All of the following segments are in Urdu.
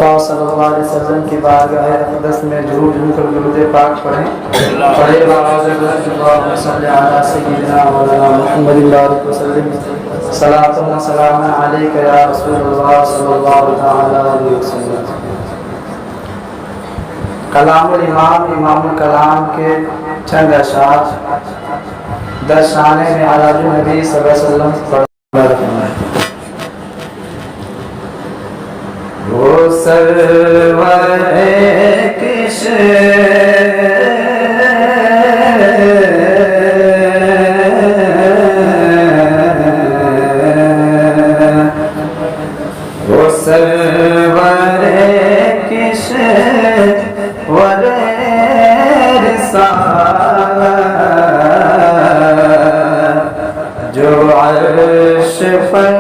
مصطفیٰ صلی اللہ علیہ وسلم کی بارگاہ اقدس میں جھوم جھوم کر درود پاک پڑھیں. پڑھے باواز اللہم صلی علی سیدنا مولانا محمد وآلہ وسلم. صلاۃ و سلام علیک یا رسول اللہ صلی اللہ تعالی علیہ وسلم. کلام الامام امام الکلام کے چند اشعار درشان معراج نبی صلی اللہ علیہ وسلم پڑھنا رکھنا ہے. وہ سرور کش وہ سرور کش ور رسالت جو عرش پر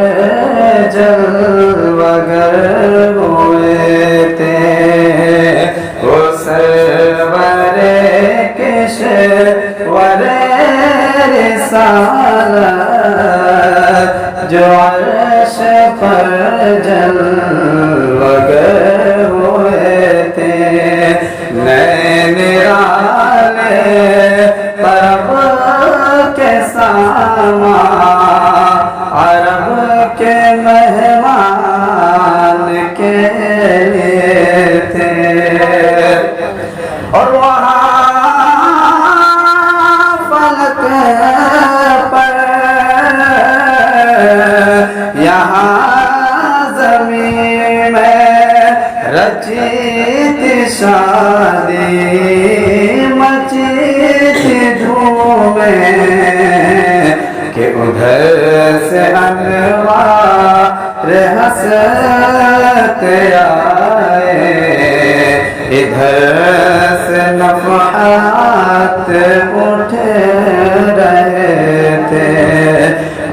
جلوہ گر ہوئے تھے. وہ سرور کشور رسالت جو عرش پر جلوہ گر ہوئے تھے. نین نرالے طرب کے ساما عرب کے مہمان کے لیے تھے. اور وہاں فلک پر یہاں زمین میں رچی تھی شادی مچی تھی دھومیں کہ ادھر سے انوار حسرت آئے ادھر سے نفحات اٹھ رہے تھے.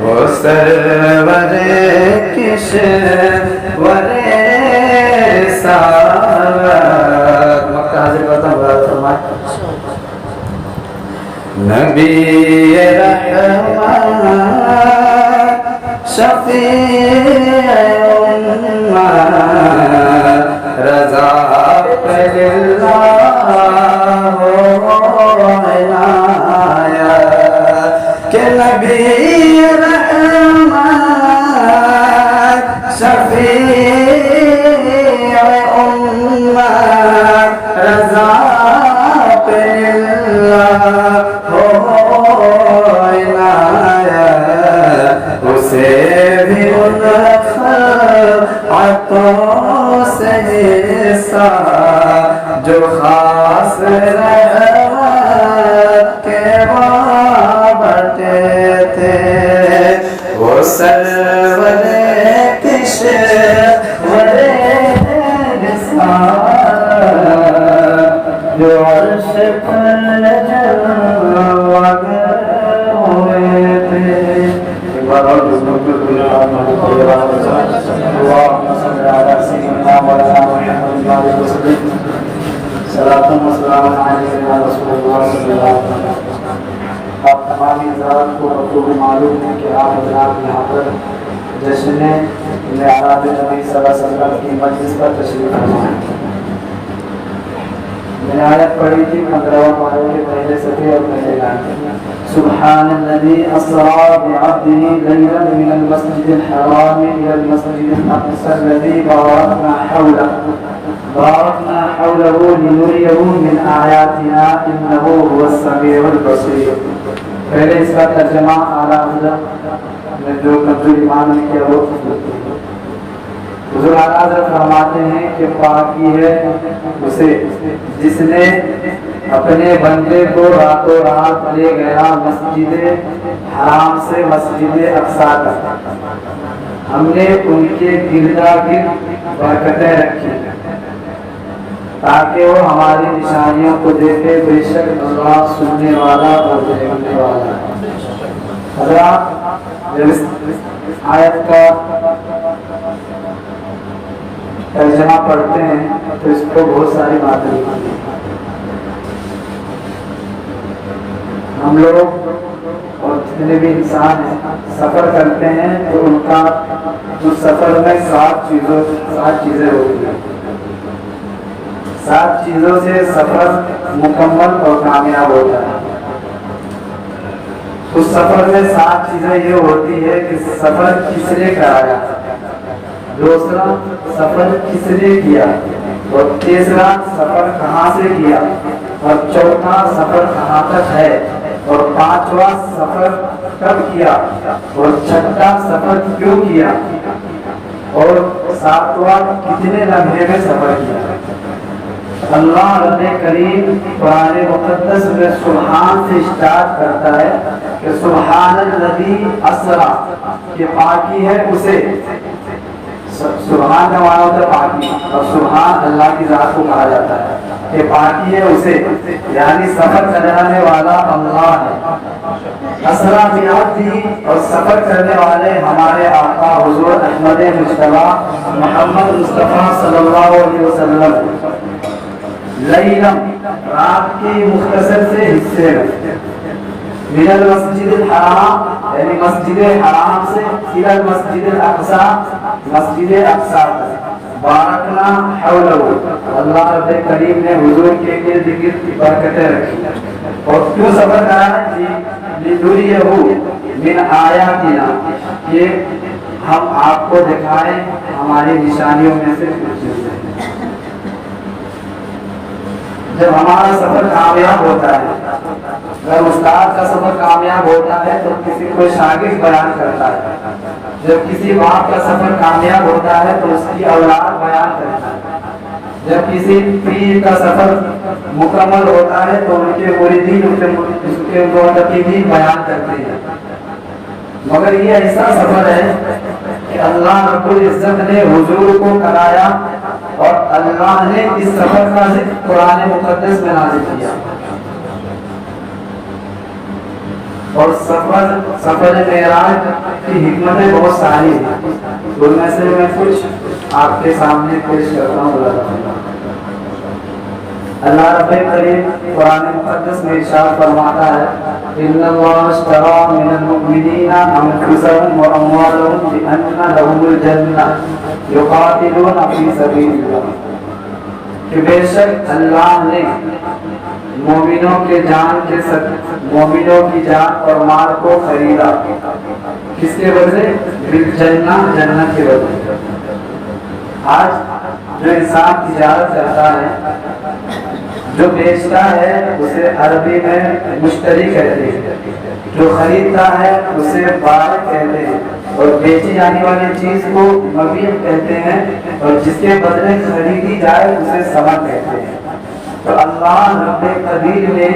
وہ سرور کشور رسالت مکہ حاضر کرتا ہوں بلاد فرمائے. نبی رحمت شفیع امت رضا پہ للہ ہو عنایت کہ نبی رحمت شفیع امت رضا پہ للہ اسے بھی ان خلعتوں سے حصہ جو خاص رحمت کے بانٹے تھے. وہ سرور کشور رسالت جو عرش پر جلوہ گر ہوئے تھے. اللهم صل على سيدنا مولانا محمد وآله وسلم. صلاۃ و سلام علیک یا رسول اللہ صلی اللہ علیہ وسلم. آپ تمام حضرات کو بخوبی معلوم ہے کہ آپ حضرات یہاں پر جشن معراج نبی صلی اللہ علیہ وسلم کی مجلس پر تشریف فرما ہیں. میں نے آیت پڑھی تھی 15واں پارے کے پہلے صفحے اور پہلے لائن. سبحان الذي أسرى بعبده ليلا من المسجد الحرام إلى المسجد الأقصى الذي باركنا حوله لنريه من آياتنا إنه هو السميع البصير. پہلے اس کا ترجمہ اعلیٰ حضرت نے جو کمزور ایمان نے کیا وہ حضور اعلیٰ حضرت فرماتے ہیں کہ پاکی ہے اسے جس نے اپنے بندے کو راتوں رات لے گیا مسجد حرام سے مسجد اقصیٰ تک. ہم نے ان کے گردا گرد برکتیں رکھی تاکہ وہ ہماری نشانیوں کو دیکھے. بے شک اللہ سننے والا اور دیکھنے والا ہے. حضرات جب اس آیت کا ترجمہ پڑھتے ہیں تو اس کو بہت ساری باتیں لکھتی ہیں. ہم لوگ اور جتنے بھی انسان ہیں سفر کرتے ہیں تو ان کا اس سفر میں سات چیزیں ہوتی ہیں. 7 چیزوں سے سفر مکمل اور کامیاب ہوتا ہے۔ اس سفر میں 7 چیزیں یہ ہوتی ہے کہ سفر کس نے کرایا، دوسرا سفر کس نے کیا، اور تیسرا سفر کہاں سے کیا، اور چوتھا سفر کہاں تک ہے، اور پانچواں سفر کب کیا، اور چھٹا سفر کیوں کیا، اور ساتواں کتنے لمحے میں سفر کیا۔ اللہ رب کریم قرآن مقدس میں سبحان سے اسٹارٹ کرتا ہے کہ سبحان الذی اسرا، کہ پاکی ہے اسے، سبحان کا معنی ہوتا ہے پاکی، اور سبحان اللہ کی ذات کو کہا جاتا ہے کہ پاکی ہے اسے، یعنی سفر کرانے والا اللہ ہے۔ اسرا بعبدہ، اور سفر کرنے والے ہمارے آقا حضور احمد مصطفیٰ محمد مصطفیٰ صلی اللہ علیہ وسلم، لیلم، رات کے مختصر سے حصے میں، من المسجد الحرام، یعنی مسجد حرام سے، الى المسجد الاقصی، مسجد اقصی تک، بارکنا حولہ، اللہ رب کریم نے حضور کے ارد گرد برکتیں رکھی۔ اور کیوں سفر کرایا؟ لنریہ من آیاتنا، کہ ہم آپ کو دکھائیں ہماری نشانیوں میں سے کچھ چیزیں۔ جب ہمارا سفر کامیاب ہوتا ہے، اگر استاد کا سفر کامیاب ہوتا ہے تو کسی کو شاگرد بیان کرتا ہے، جب کسی باپ کا سفر کامیاب ہوتا ہے تو اس کی اولاد بیان کرتا ہے، جب کسی پیر کا سفر مکمل ہوتا ہے تو ان کے مریدین اس کے معتقدین بیان کرتے ہیں۔ مگر یہ ایسا سفر ہے کہ اللہ رب العزت نے حضور کو کرایا، اور اللہ نے اس سفر کا ذکر قرآن مقدس میں نازل کیا۔ اور سفر معراج کی حکمتیں بہت ساری ہیں، ان میں سے میں کچھ آپ کے سامنے پیش کرتا ہوں۔ اللہ رب کریم قرآن مقدس میں ارشاد فرماتا ہے، ان اللہ اشتری من المؤمنین انفسهم واموالهم بان لهم الجنہ یقاتلون فی سبیل اللہ، کہ بے شک اللہ نے مومنوں کی جان اور مال کو خریدا، کس کے بدلے؟ بالجنہ، جنت کے بدلے۔ آج جو انسان تجارت کرتا ہے، جو بیچتا ہے اسے عربی میں مشتری کہتے ہیں، جو خریدتا ہے اسے بائع کہتے ہیں، اور بیچی جانے والی چیز کو مبیع کہتے ہیں، اور جس کے بدلے خریدی جائے اسے ثمن کہتے ہیں۔ تو اللہ رب قدیر نے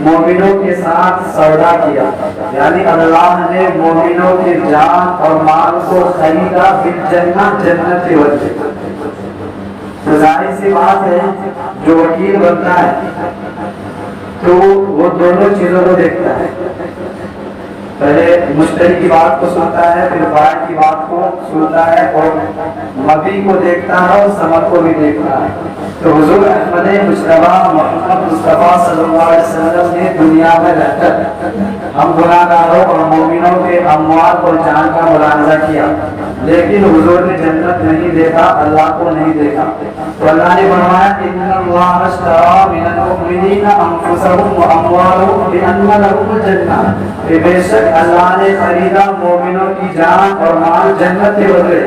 مومنوں کے ساتھ سودا کیا، یعنی اللہ نے مومنوں کے جان اور مال کو خریدا بالجنہ، جنت کے بدلے۔ تو ظاہر سی بات ہے جو وکیل بنتا ہے تو وہ دونوں چیزوں کو دیکھتا ہے، پہلے مشتری کی بات کو سنتا ہے، پھر بائع کی بات کو سنتا ہے، اور مبیع کو دیکھتا ہے اور ثمن کو بھی دیکھتا ہے۔ تو حضور احمد مصطفیٰ محمد مصطفیٰ صلی اللہ علیہ وسلم نے دنیا میں رہ کر ہم گناہ گاروں اور مومنوں کے اموال اور جان کا ملاحظہ کیا، لیکن حضور نے جنت نہیں دیکھا، اللہ کو نہیں دیکھا۔ تو اللہ نے فرمایا، ان اللہ اشتری من المؤمنین انفسهم واموالهم بان لهم الجنہ، کہ بے شک اللہ نے خریدا مومنوں کی جان اور مال جنت کے بدلے۔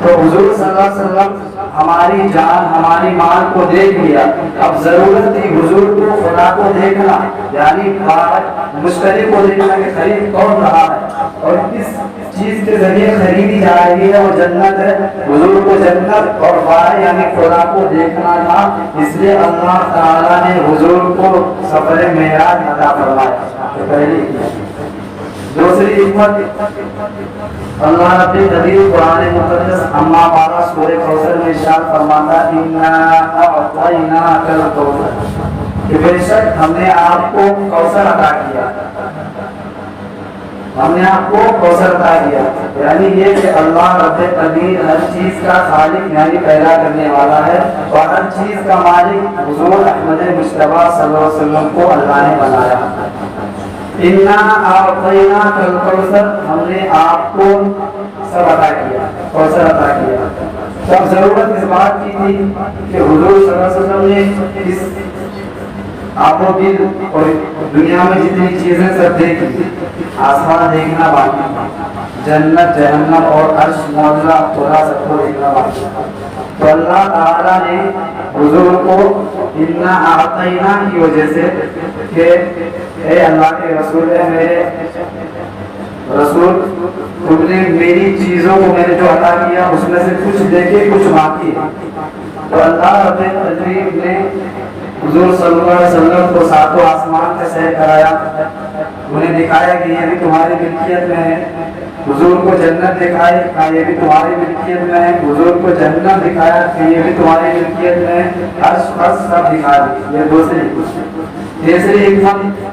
تو حضور صلی اللہ علیہ وسلم ہماری جان ہماری مال کو دیکھ لیا، اب ضرورت تھی حضور کو خدا کو دیکھنا، یعنی مشتری کو دیکھنا کہ خرید کون رہا ہے اور کس چیز کے ذریعے خریدی جا رہی ہے، وہ جنت ہے۔ حضور کو جنت اور بائع یعنی خدا کو دیکھنا تھا، اس لیے اللہ تعالیٰ نے حضور کو سفر معراج عطا فرمایا۔ تو پہلی دوسری حکمت، اللہ رب قدیر قرآن مقدس اما پارا سورہ کوثر میں ارشاد فرماتا، انا اعطیناک الکوثر، کہ بے شک ہم نے آپ کو کوثر عطا کیا، ہم نے آپ کو کوثر عطا کیا، یعنی یہ کہ اللہ رب قدیر ہر چیز کا خالق یعنی پیدا کرنے والا ہے، اور ہر چیز کا مالک حضور احمد مصطفیٰ صلی اللہ علیہ وسلم کو اللہ نے بنایا۔ انا اعطیناک الکوثر، ہم نے آپ کو سب عطا کیا، کوثر عطا کیا۔ تب ضرورت اس بات کی تھی کہ حضور صلی اللہ علیہ وسلم نے اس آب و گل اور دنیا میں جتنی چیزیں سب دیکھی، آسمان دیکھنا باقی، جنت جہنم اور عرش معاملہ تھوڑا سب کو دیکھنا باقی، تو اللہ تعالیٰ نے حضور کو انا اعطینا کی وجہ سے کہ اے اللہ کے رسول، ہے میرے رسول، تم نے میری چیزوں کو میں نے جو عطا کیا اس میں سے کچھ دے کے کچھ باقی ہے، تو اللہ رب العزت نے حضور صلی اللہ علیہ وسلم کو ساتوں آسمان سے سیر کرایا، انہیں دکھایا کہ یہ بھی تمہاری ملکیت میں ہے، حضور کو جنت دکھائی کہ یہ بھی تمہاری ملکیت میں ہے، حضور کو جنت دکھایا کہ یہ بھی تمہاری ملکیت میں ہے، عرش فرش سب دکھا دی۔ یہ تیسری حکمت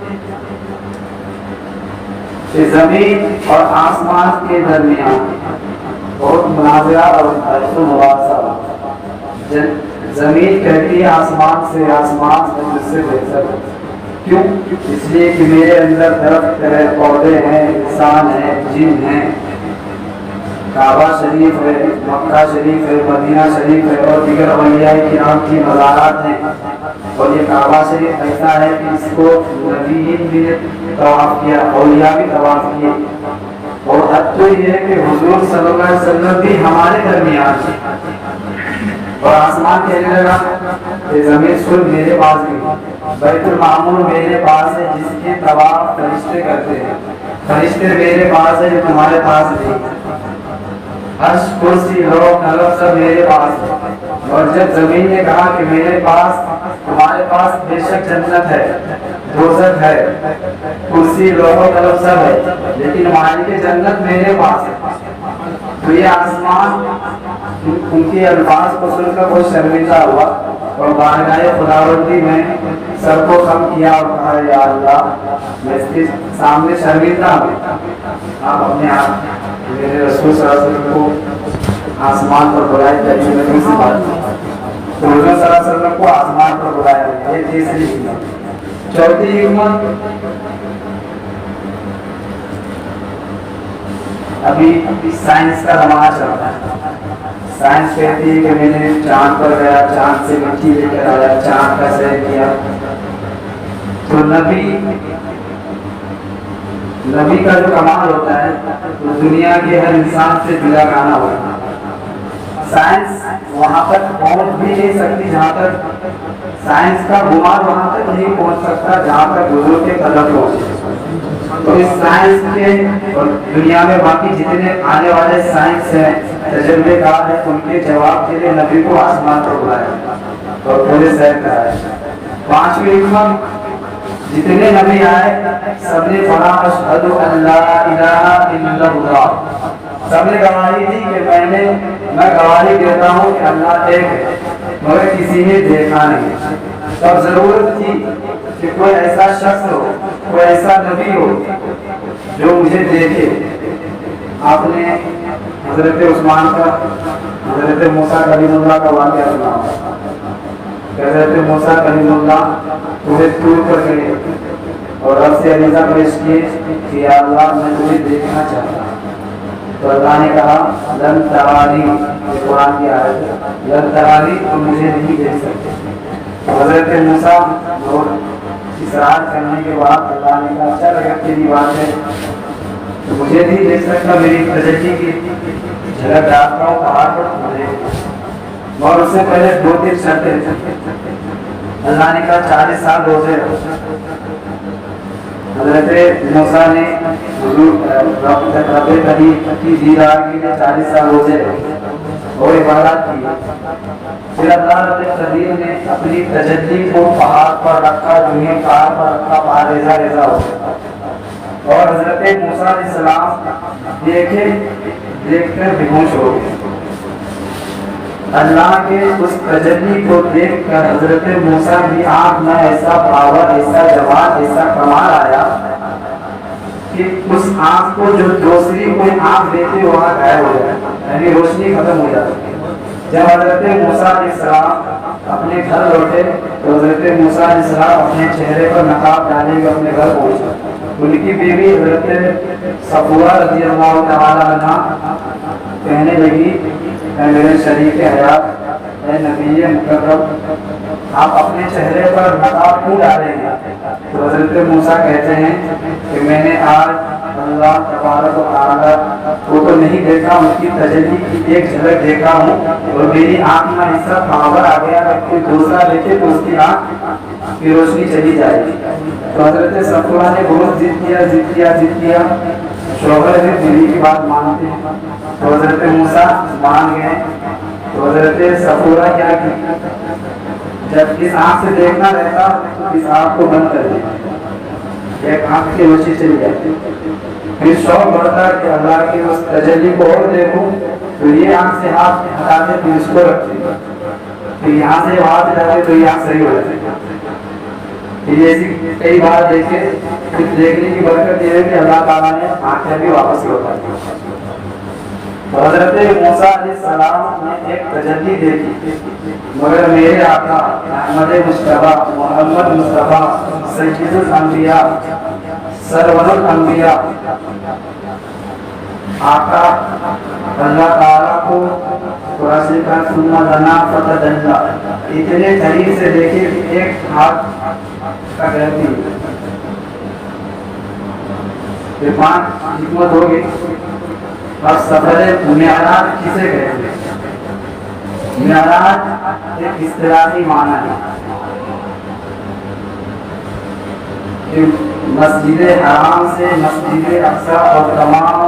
کہ زمین اور آسمان کے درمیان بہت مناظرہ اور بحث و مباحثہ، زمین کہتی ہے آسمان سے، آسمان مجھ سے بہتر ہے، کیوں؟ اس لیے کہ میرے اندر درخت ہے، پودے ہیں، انسان ہیں، جن ہیں، کعبہ شریف ہے، مکہ شریف ہے، مدینہ شریف ہے، اور دیگر اولیاء کرام کی مزارات ہیں، اور یہ کعبہ شریف ایسا ہے کہ اس کو نبیین بھی نے طواف کیا، اولیاء بھی طواف کیے، اور حد تو یہ ہے کہ حضور صلی اللہ علیہ وسلم بھی ہمارے درمیان ہیں، اور آسمان کہنے لگا کہ زمین سن میرے پاس بھی، بیت المعمور میرے پاس ہے جس کے طواف فرشتے کرتے ہیں، فرشتے میرے پاس ہے جو تمہارے پاس نہیں، عرش کرسی لوح قلم سب میرے پاس ہے، اور جب زمین نے کہا کہ میرے پاس تمہارے پاس بے شک جنت ہے، دوزخ ہے، کرسی لوح قلم سب ہے، لیکن مالک جنت میرے پاس ہے، تو یہ آسمان ان کے الفاظ کو سن کر بہت شرمندہ ہوا، اور بارگاہ خداوندی میں سر کو خم کیا اور کہا یا اللہ میں اس کے سامنے شرمندہ ہوں، آپ اپنے آپ میرے رسول صلی اللہ علیہ وسلم کو آسمان پر بلائے، جیسے میں کسی بات تو حضور صلی اللہ علیہ وسلم کو آسمان پر بلایا، یہ تیسری حکمت۔ چوتھی حکمت، ابھی سائنس کا زمانہ چلتا ہے، سائنس کہتی ہے کہ میں نے چاند پر گیا، چاند سے مٹی لے کر آیا، چاند کا سیر کیا، تو نبی کا جو کمال ہوتا ہے وہ دنیا کے ہر انسان سے جدا گانا ہوتا ہے، سائنس وہاں تک پہنچ بھی نہیں سکتی جہاں تک سائنس کا گمان وہاں تک نہیں پہنچ سکتا جہاں تک حضور کے قدم پہنچے، تو اس سائنس کے اور دنیا میں باقی جتنے آنے والے سائنس ہیں، تجربے کار ہیں، ان کے جواب کے لیے نبی کو آسمان پر بلایا اور پورے سیر کرایا۔ پانچویں حکمت، جتنے نبی آئے سب نے پڑھا اشہد ان لا الہ الا اللہ، سب نے گواہی دی کہ میں گواہی دیتا ہوں کہ اللہ ایک ہے مگر کسی نے دیکھا نہیں، تب ضرورت تھی کہ کوئی ایسا شخص ہو، کوئی ایسا نبی ہو جو مجھے دیکھے۔ آپ نے حضرت عثمان کا، حضرت موسیٰ کلیم اللہ کا واقعہ سنا ہوگا، حضرت موسیٰ کلیم اللہ تمہیں طور پر گئے اور رب سے عریضہ پیش کیے کہ یا اللہ میں تمہیں دیکھنا چاہتا ہوں، تو اللہ نے کہا لن ترانی، یہ قرآن کی آیت ہے، لن ترانی تم مجھے نہیں دیکھ سکتے۔ حضرت موسیٰ اور اصرار کرنے کے بعد اللہ نے کہا چل اگر تیری بات ہے تو مجھے نہیں دیکھ سکتا، میری تجلی کی جھلک ڈالتا ہوں پہاڑ پر مجھے، اور اس سے پہلے 2-3 شرطیں تھیں۔ اللہ نے کہا 40 سال روزے رکھو۔ حضرت موسیٰ نے حضور رب کریم کی دیدار کے لیے 40 سال روزے رکھے اور عبادت کی، پھر اللہ رب کریم نے اپنی تجلی کو پہاڑ پر رکھا، دنیا پہاڑ پر رکھا، پہاڑ ریزہ ریزہ ہو گیا، اور حضرت موسیٰ علیہ السلام دیکھ کر بیہوش ہو گئے۔ اللہ کے اس تجلی کو دیکھ کر حضرت موسیٰ کی آنکھ میں ایسا پاور، ایسا جمال، ایسا کمال آیا کہ اس آنکھ کو جو دوسری کوئی آنکھ دیتے وہاں غائب ہو جائے، یعنی روشنی ختم ہو جاتی۔ جب حضرت موسیٰ علیہ السلام اپنے گھر لوٹے تو حضرت موسیٰ علیہ السلام اپنے چہرے پر نقاب ڈالے ہوئے اپنے گھر پہنچے، ان کی بیوی حضرت صفورہ رضی اللہ تعالی عنہا کہنے لگی اے میرے شریک حیات، اے نبی مکرم، آپ اپنے چہرے پر نقاب کیوں ڈالیں گے؟ تو حضرت موسیٰ کہتے ہیں کہ میں نے آج اللہ تبارک و تعالیٰ کو تو نہیں دیکھا، ان کی تجلی کی ایک جھلک دیکھا ہوں، اور میری آنکھ میں ایسا پاور آ گیا کہ کوئی دوسرا دیکھے تو اس کی آنکھ کی روشنی چلی جائے گی۔ تو حضرت صفورہ نے بہت ضد کیا، شوہر نے بیوی کی بات مانتے ہیں، تو حضرت موسیٰ مان گئے۔ تو حضرت صفورہ کیا کی، جب اس آنکھ سے دیکھنا رہتا تو اس آنکھ کو بند کر دیا، ایک آنکھ کی روشنی چلی جاتی۔ پھر شوق بڑھتا کہ اللہ کی اس تجلی کو اور دیکھوں، تو یہ آنکھ سے ہاتھ ہٹاتے پھر اس کو رکھتے، پھر یہاں سے ہاتھ ہٹاتے تو یہ آنکھ صحیح ہو جاتی۔ پھر ایسی کئی بار دیکھے، پھر دیکھنے کی برکت یہ ہے کہ اللہ تعالیٰ نے آنکھیں بھی واپس لوٹا دی۔ تو حضرت موسیٰ علیہ السلام نے ایک تجلی دیکھی، مگر میرے آقا احمد مصطفیٰ محمد مصطفیٰ سید الانبیاء سرور الانبیاء آقا اللہ تعالیٰ کو قرآن کا ثم دنا فتدلی اتنے قریب سے دیکھے کہ ایک ہاتھ کا گرتی یہ 5 حکمت ہو گئی۔ اور سفر معراج کسے کہتے ہیں؟ معراج ایک اصطلاحی معنی ہے کہ مسجد حرام سے مسجد اقصی اور تمام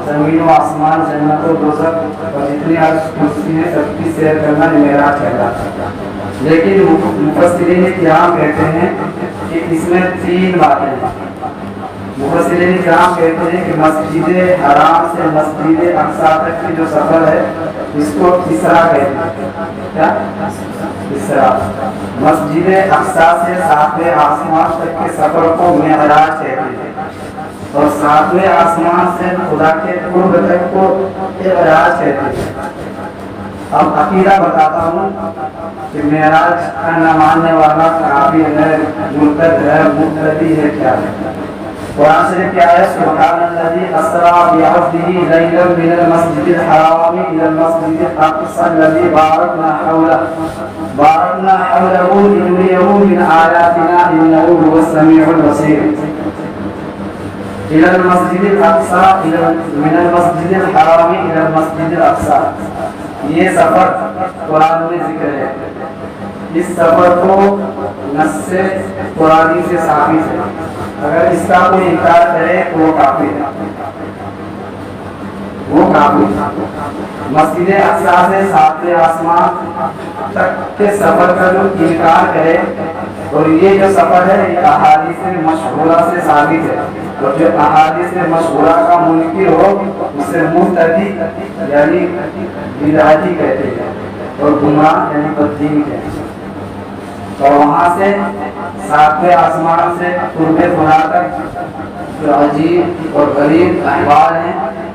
زمین و آسمان، جنت و دوزخ اور جتنی عرش کرسی ہیں سب کی سیر کرنا معراج کہلاتا ہے۔ لیکن مفسرین کرام کہتے ہیں کہ اس میں 3 باتیں ہیں۔ مفسرین کرام کہتے ہیں کہ مسجد حرام سے مسجد اقصی تک کی جو سفر ہے اس کو اسراء کہتے ہیں۔ کیا؟ اسراء۔ مسجد اقصی سے 7ویں آسمان تک کے سفر کو معراج کہتے ہیں، اور 7ویں آسمان سے خدا کے قرب تک کو معراج کہتے ہیں۔ اب عقیدہ بتاتا ہوں کہ معراج کا نہ ماننے والا کافر ہے، مرتد ہے، مبتدی ہے، کیا ہے؟ قرآن شریف کی آیت سبحان الذی اسریٰ بعبدہ لیلا من المسجد الحرام الی المسجد الاقصی الذی بارکنا حولہ لنریہ من آیاتنا انہ هو السمیع البصیر۔ الی المسجد الاقصی من المسجد الحرام الی المسجد الاقصی، یہ سفر قرآن میں ذکر ہے۔ اس سفر کو نص قرآنی سے ثابت ہے، اگر اس کا کوئی انکار کرے تو وہ کافر ہے، وہ کافر۔ مسجد اقصی سے 7ویں آسمان تک کے سفر کا جو انکار کرے، اور یہ جو سفر ہے یہ احادیث مشہورہ سے ثابت ہے، اور جو احادیث مشہورہ کا منکر ہو اسے مرتدی یعنی بدعتی کہتے ہیں، اور گمراہ یعنی بددین کہتے ہیں۔ اور وہاں سے 7ویں آسمان سے قرب خدا تک جو عجیب اور غریب احوال ہیں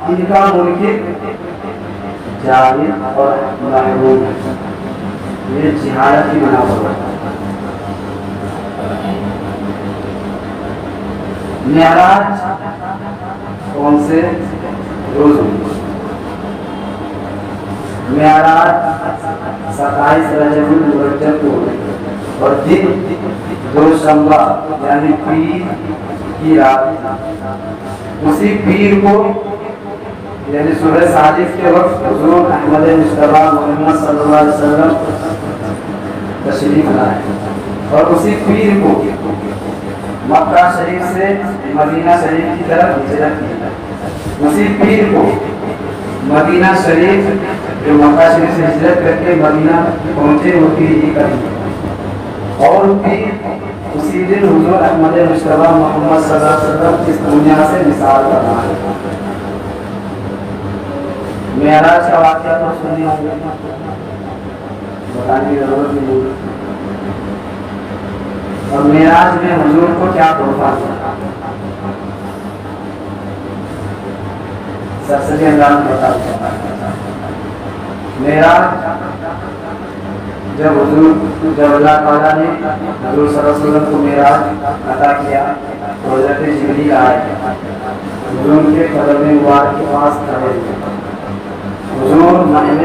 ان کا منکر جاہل اور محروم ہے، یہ جہالت کی بنا پر ہوتا ہے۔ معراج کون سے روز ہوئی؟ معراج 27 رجب المرجب کو ہوئی، اور دن دوشنبہ یعنی پیر کی رات۔ اسی پیر کو یعنی صبح صادق کے وقت حضور احمد مصطفیٰ محمد صلی اللہ علیہ وسلم تشریف لائے، اور اسی پیر کو مکہ شریف سے مدینہ شریف کی طرف ہجرت کی۔ اسی پیر کو مدینہ شریف جو مکہ شریف سے ہجرت کر کے مدینہ پہنچے وہ پیر ہی کریں، اور پھر اسی دن حضور احمد مصطفیٰ محمد صلی اللہ علیہ وسلم اس دنیا سے مثال کرنا ہے۔ معراج کا واقعہ تو سنی ہوگی، بتانے کی ضرورت نہیں ہے۔ اور معراج میں حضور کو کیا تحفہ ملا، سب سے انداز بتا دیا۔ معراج جب اللہ تعالیٰ نے حضور صلی اللہ علیہ وسلم کو معراج عطا کیا تو حضرت جبریل آئے، حضور کے قدم مبارک کے پاس کھڑے ہوئے، حضور محو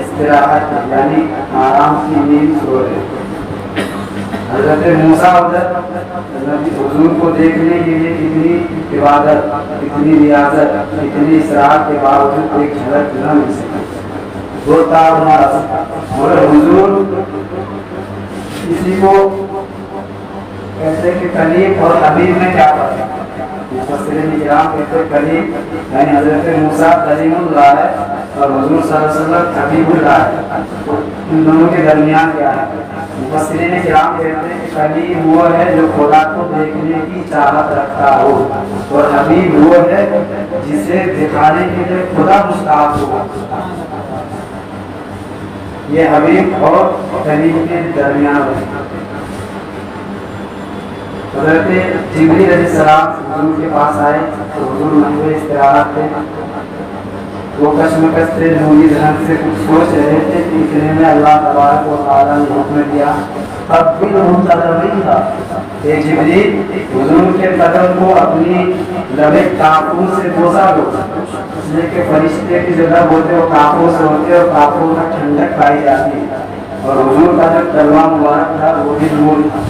استراحت یعنی آرام کی نیند سو رہے. حضرت موسیٰ ادھر حضور کو دیکھنے کے لیے کتنی عبادت، کتنی ریاضت، کتنی اصرار کے باوجود ایک جھلک نہ مل سکی. وہ تاب نہ رہا. اور حضور کسی کو کہتے کہ قریب اور حبیب میں کیا فرق ہے؟ مفسرین کرام کہتے ہیں قریب یعنی حضرت موسیٰ کلیم اللہ ہے اور حضور صلی اللہ علیہ وسلم حبیب اللہ ہے. ان دونوں کے درمیان کیا ہے؟ مفسرین کرام کہتے ہیں کہ قریب وہ ہے جو خدا کو دیکھنے کی چاہت رکھتا ہو اور حبیب وہ ہے جسے دکھانے کے لیے خدا مستعد ہو. یہ حبیب اور قریب کے درمیان ہے. حضرت جبریل علیہ السلام حضور کے پاس آئے تو حضور محو استراحت تھے. وہ کشمکش سے نوری ذہن سے کچھ سوچ رہے تھے کہ اتنے میں اللہ تبارک و تعالیٰ نے حکم دیا قبلہم قدمیک. اے جبریل حضور کے قدم کو اپنی لب کافور سے بوسا دو. اس لیے کہ فرشتے کی جگہ ہوتے وہ کافور سے ہوتے اور کافور میں ٹھنڈک پائی جاتی ہے اور حضور کا جو کلمہ مبارک تھا وہ بھی نور تھا.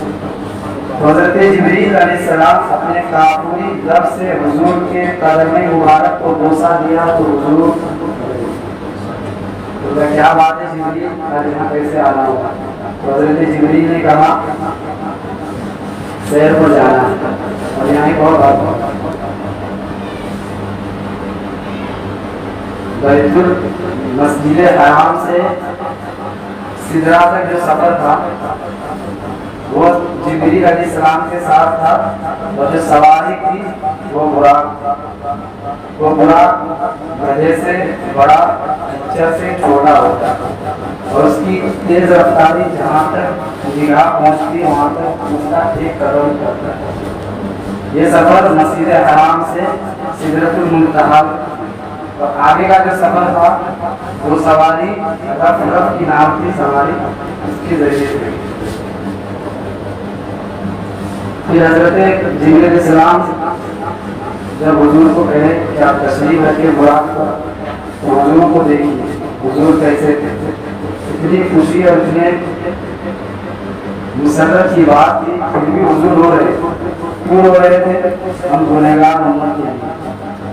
حضرت جبریل علیہ السلام اپنے کافوری لب سے حضور کے قدم مبارک کو بوسا دیا تو حضور کیا بات ہے جبریل آج یہاں کیسے آنا ہوگا. تو حضرت جبریل نے کہا سیر پر جانا اور یہاں ایک اور بات ہوگا. بیت المسجد حرام سے سدرہ تک جو سفر تھا وہ جبریل علیہ السلام کے ساتھ تھا اور جو سواری تھی وہ براق گدھے سے بڑا اچھا سے چھوٹا ہوتا اور اس کی تیز رفتاری جہاں تک نگاہ پہنچتی وہاں تک اس کا ایک قدم کرتا ہے. یہ سفر مسجد حرام سے سدرۃ المنتہا اور آگے کا جو سفر تھا وہ سواری رف کی نام کی سواری اس کے ذریعے سے. پھر حضرت جبریل علیہ السلام جب حضور کو کہے کہ آپ تشریف رکھیں براق پر تو حضور کو دیکھیے حضور کیسے تھے. اتنی خوشی اور اتنے مسرت کی بات تھی پھر بھی حضور رو رہے. کیوں رو رہے تھے؟ ہم گنہگار امت ہیں.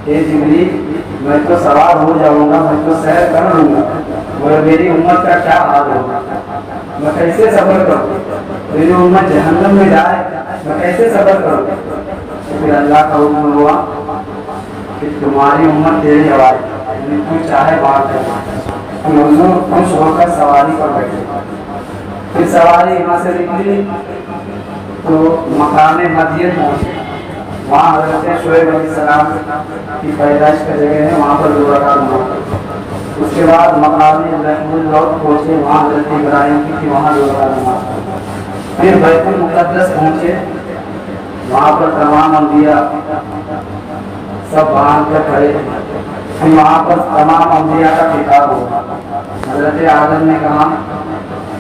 اے جبریل میں تو سوار ہو جاؤں گا، میں تو سیر کر لوں گا مگر میری امت کا کیا حال ہوگا؟ میں کیسے صبر کروں؟ میری امت جہنم میں جائے میں کیسے صبر کروں؟ پھر اللہ کا حکم ہوا کہ تمہاری امت تیرے حوالے، تو چاہے بات کر. حضور خوش ہو کر سواری پر بیٹھے. پھر سواری یہاں سے نکلی تو مقام مدین پہنچے. وہاں حضرت شعیب علیہ السلام کی پیدائش کا جگہ ہے، وہاں پر 2 رکعت نماز. اس کے بعد مقام محمود لوٹ پہنچے، وہاں حضرت ابراہیم کی تھی، وہاں 2 رکعت نماز. پھر بیت المقدس پہنچے، وہاں پر تمام انبیاء سب باندھ کر کھڑے. پھر وہاں پر تمام انبیاء کا خطاب ہوا. حضرت آدم نے کہا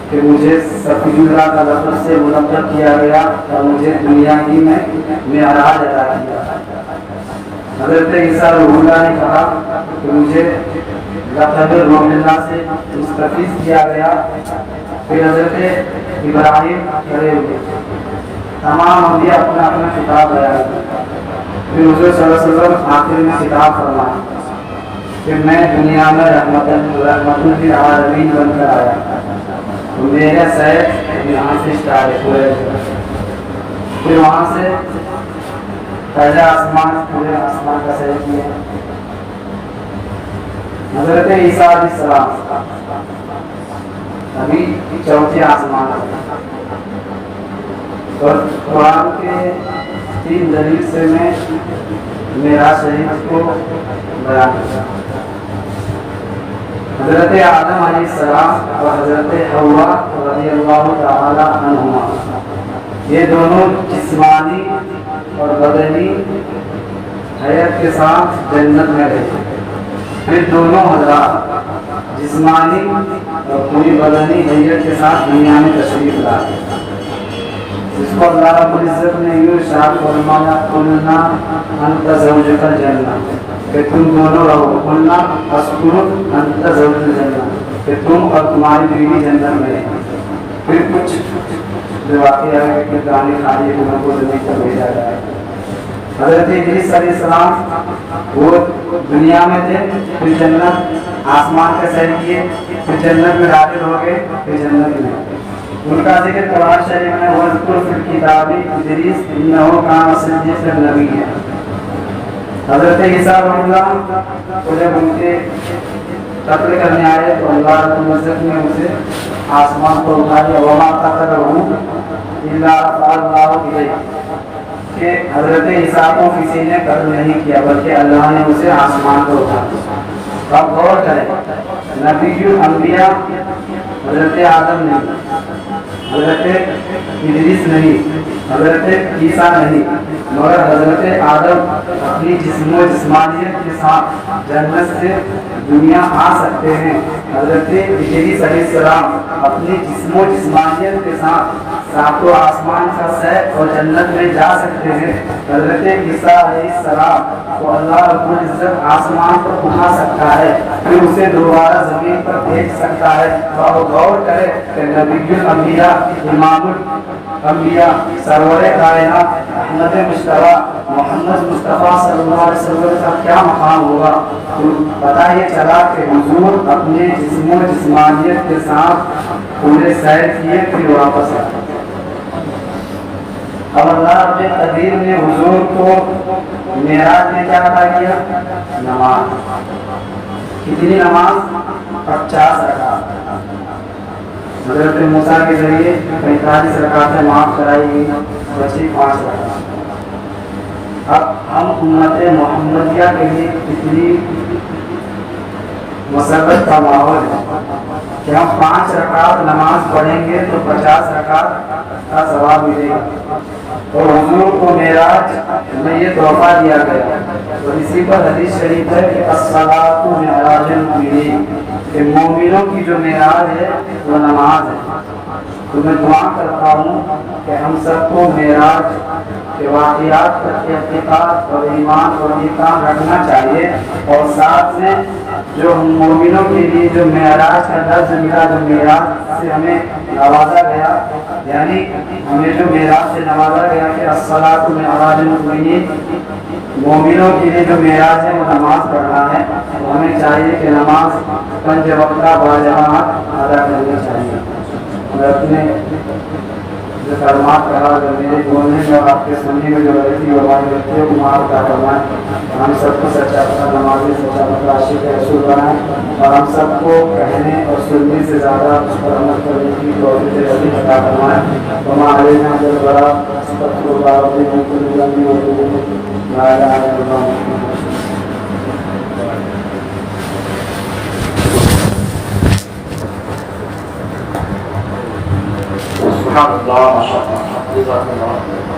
کہ مجھے سفیرہ کا لفظ سے منور کیا گیا اور مجھے دنیا ہی میں معراج عطا کیا. حضرت عیسیٰ روح اللہ نے کہا کہ مجھے لقب روح اللہ سے مستفیض کیا گیا. پھر حضرت ابراہیم کھڑے ہوئے. تمام انبیاء اپنا اپنا خطاب بیان کیا. پھر حضور صلی اللہ علیہ وسلم آخر میں خطاب فرمایا کہ میں دنیا میں رحمت للعالمین بن کر آیا. میرے سیر یہاں سے اسٹارٹ ہوئے. پھر وہاں سے پہلے آسمان پورے آسمان کا سیر کیا. حضرت عیسیٰ علیہ السلام ابھی 4تھے آسمان اور قرآن کے 3 دلیل سے میں معراج شریف کو بیان کرتا. حضرت آدم علیہ السلام اور حضرت حوا رضی اللہ تعالی عنہما یہ دونوں جسمانی اور بدنی حیات کے ساتھ جنت میں رہے. پھر دونوں حضرات جسمانی اور پوری بدنی حیات کے ساتھ دنیا میں تشریف لائے. اس کو اللہ رب العزت نے یوں ارشاد فرمایا قلنا انت زوجک الجنہ کہ تم دونوں رہو، قلنا اسکن انت زوجۃ جنت، کہ تم اور تمہاری بیوی جنت میں رہو۔ پھر کچھ جو واقعہ ہے کہ گانے خالی کو زمین پر بھیجا جائے۔ حضرت ادریس علیہ السلام وہ دنیا میں تھے، پھر جنت آسمان کا سیر کیے، پھر جنت میں داخل ہو گئے، پھر جنت میں ان کا ذکر قرآن شریف میں وذکر فی الکتاب ادریس انہ کان صدیقا نبیّا۔ حضرت عیسیٰ علیہ السلام کو جب ان کے قتل کرنے آئے تو اللہ رب العزت نے اسے آسمان پر اٹھا دیا، وما قتلہ الا رفعہ اللہ الیہ، کہ حضرت عیسیٰ کو کسی نے قتل نہیں کیا بلکہ اللہ نے اسے آسمان پر اٹھا دیا۔ اب غور کریں، نبی الانبیاء حضرت آدم نہیں، حضرت ادریس نہیں، حضرت عیسیٰ نہیں، مگر حضرت آدم اپنی جسم و جسمانیت کے ساتھ جنت سے دنیا آ سکتے ہیں۔ حضرت ادریس علیہ السلام اپنی جسم و جسمانیت کے ساتھ ساتوں آسمان کا سیر اور جنت میں جا سکتے ہیں۔ حضرت عیسیٰ علیہ السلام کو اللہ رب العزت آسمان پر اٹھا سکتا ہے، پھر اسے دوبارہ زمین پر بھیج سکتا ہے۔ اور غور کرے کہ نبی الانبیاء، امام الانبیاء، سرور کائنات احمد مصطفیٰ محمد مصطفیٰ صلی اللہ علیہ وسلم کا کیا مقام ہوگا؟ تو پتہ یہ چلا کہ حضور اپنے جسم و جسمانیت کے ساتھ پورے سیر کیے، پھر واپس آئے۔ اب اللہ اپنے قدیر نے حضور کو معراج میں کیا عطا کیا؟ نماز۔ کتنی نماز؟ 50 رکعت۔ حضرت موسیٰ کے ذریعے 45 رکعتیں معاف کرائی گئی، بچی 5 رکعت۔ اب ہم امت محمدیہ کے لیے کتنی مسرت کا ماحول ہے کہ ہم 5 رکعت نماز پڑھیں گے تو 50 رکعت کا ثواب ملے گا۔ اور حضور کو معراج میں یہ تحفہ دیا گیا، اور اسی پر حدیث شریف ہے کہ الصلاۃ معراج المؤمنین، کہ مومنوں کی جو معراج ہے وہ نماز ہے۔ تو میں دعا کرتا ہوں کہ ہم سب کو معراج کے واقعات پر اعتقاد اور ایمان اور یقین رکھنا چاہیے، اور ساتھ میں جو ہم مومنوں کے لیے جو معراج کا لفظ ملا، جو معراج سے ہمیں نوازا گیا، یعنی ہمیں جو معراج سے نوازا گیا کہ الصلاۃ معراج المؤمنین، مومنوں کے لیے جو معراج ہے وہ نماز پڑھنا ہے، تو ہمیں چاہیے کہ نماز 5 وقتہ باجماعت ادا کرنی چاہیے۔ اور اپنے جو فرمات کہا، جو میرے بولنے میں اور آپ کے سننے میں جو غلطی ہو ہماری غلطیوں کو معاف کا فرمائیں، ہم سب کو سچا پتہ نمازی سچا پتہ عاشق رسول بنائیں، اور ہم سب کو کہنے اور سننے سے زیادہ اس پر عمل کرنے کی توفیق عطا فرمائیں۔ وما علینا الا البلاغ، استغفر اللہ ربی من کل ذنب واتوب الیہ، لا الہ الا اللہ۔ سبحان اللہ، ماشاء اللہ، جزاک اللہ۔